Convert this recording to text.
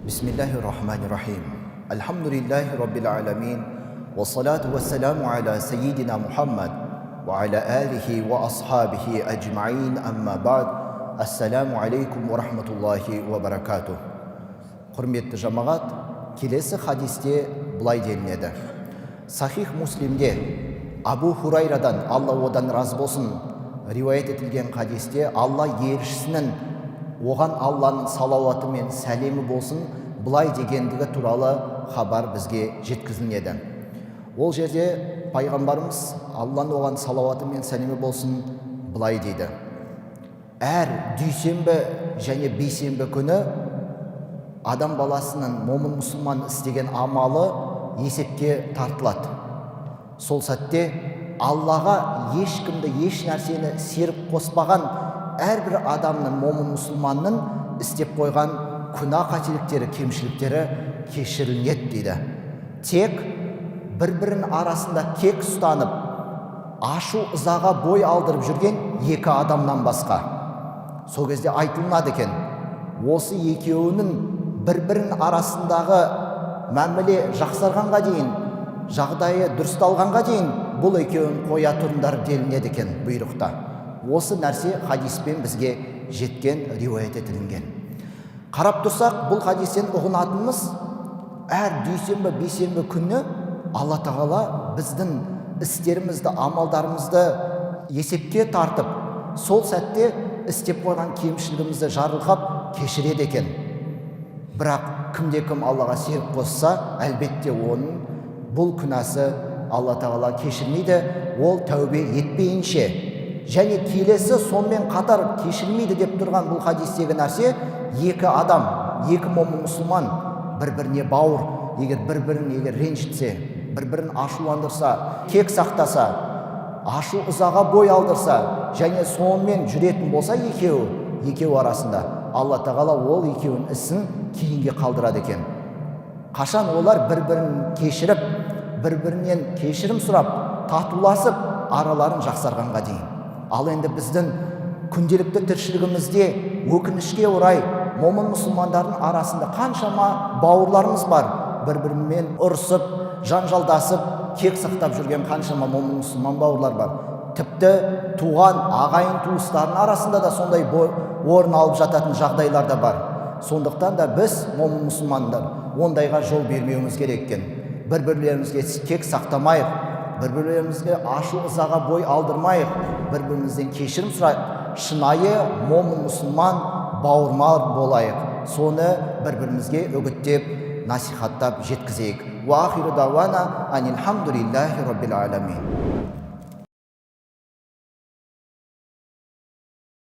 Bismillahirrahmanirrahim. Elhamdülillahi Rabbil alemin. Ve salatu ve selamu ala seyyidina Muhammed ve ala alihi ve ashabihi ecma'in amma ba'd. Assalamu aleykum ve rahmetullahi ve berekatuh. Құрметті жамағат, келесі хадисте былай делінеді. Сахих Муслимде Абу Хурайрадан, Алла одан разы болсын, риуаят етілген хадисте Алла елшісінің оған Алланың салауаты мен сәлемі болсын былай дегендігі туралы хабар бізге жеткізіледі. Ол жерде пайғамбарымыз Алланың оған салауаты мен сәлемі болсын былай дейді: әр дүйсенбі және бейсенбі күні адам баласының момын мұсылман істеген амалы есепке тартылады. Сол сәтте Аллаға ешкімді еш нәрсені серік қоспаған әрбір адамның, момын мұсылманның істеп қойған күнә қателіктері, кемшіліктері кешіріледі дейді. Тек бір-бірінің арасында кек ұстанып, ашу ызаға бой алдырып жүрген екі адамнан басқа. Сол кезде айтылынады екен, осы екеуінің бір-бірінің арасындағы мәміле жақсарғанға дейін, жағдайы дұрысталғанға дейін бұл екеуін қоя тұрыңдар делінеді екен бұйрықта. Осы нәрсе хадиспен бізге жеткен, риуаят етілген. Қарап тұрсақ, бұл хадистен ұғынатынымыз, әр дүйсенбі, бейсенбі күні Алла Тағала біздің істерімізді, амалдарымызды есепке тартып, сол сәтте істеп қойған кемшілігімізді жарылқап кешіреді екен. Бірақ кімде-кім Аллаға серік қосса, әлбетте оның бұл күнәсі Алла Тағала кешірмейді, ол тәубе етпейінше. Және келесі сонымен қатар кешірмейді деп тұрған бұл хадистегі нәрсе, екі адам, екі момын мұсылман бір-біріне бауыр, егер бір-бірін ренжітсе, бір-бірін ашуландырса, кек сақтаса, ашу ызаға бой алдырса, және сонымен жүретін болса екеу арасында, Алла Тағала ол екеуінің ісін кейінге қалдырады екен. Қашан олар бір-бірін кешіріп, бір-бірінен кешірім сұрап, татуласып, араларын жақсарғанға дейін. Ал енді біздің күнделікті тіршілігімізде өкінішке орай момын мұсылмандардың арасында қаншама бауырларымыз бар, бір-бірімен ұрысып, жанжалдасып, кек сақтап жүрген қаншама момын мұсылман бауырлар бар. Тіпті туған ағайын туыстардың арасында да сондай орын алып жататын жағдайлар да бар. Сондықтан да біз момын мұсылмандар ондайға жол бермеуіміз керек екен. Бір-бірлерімізге кек сақтамайық, бір-бірлерімізге ашу ызаға бой алдырмайық, бір-бірімізден кешірім сұрайық, шынайы момын мұсылман бауырмал болайық. Соны бір-бірімізге үгіттеп, насихаттап жеткізейік. Ва ахиру дауана анилхамдулиллахи раббил аламин.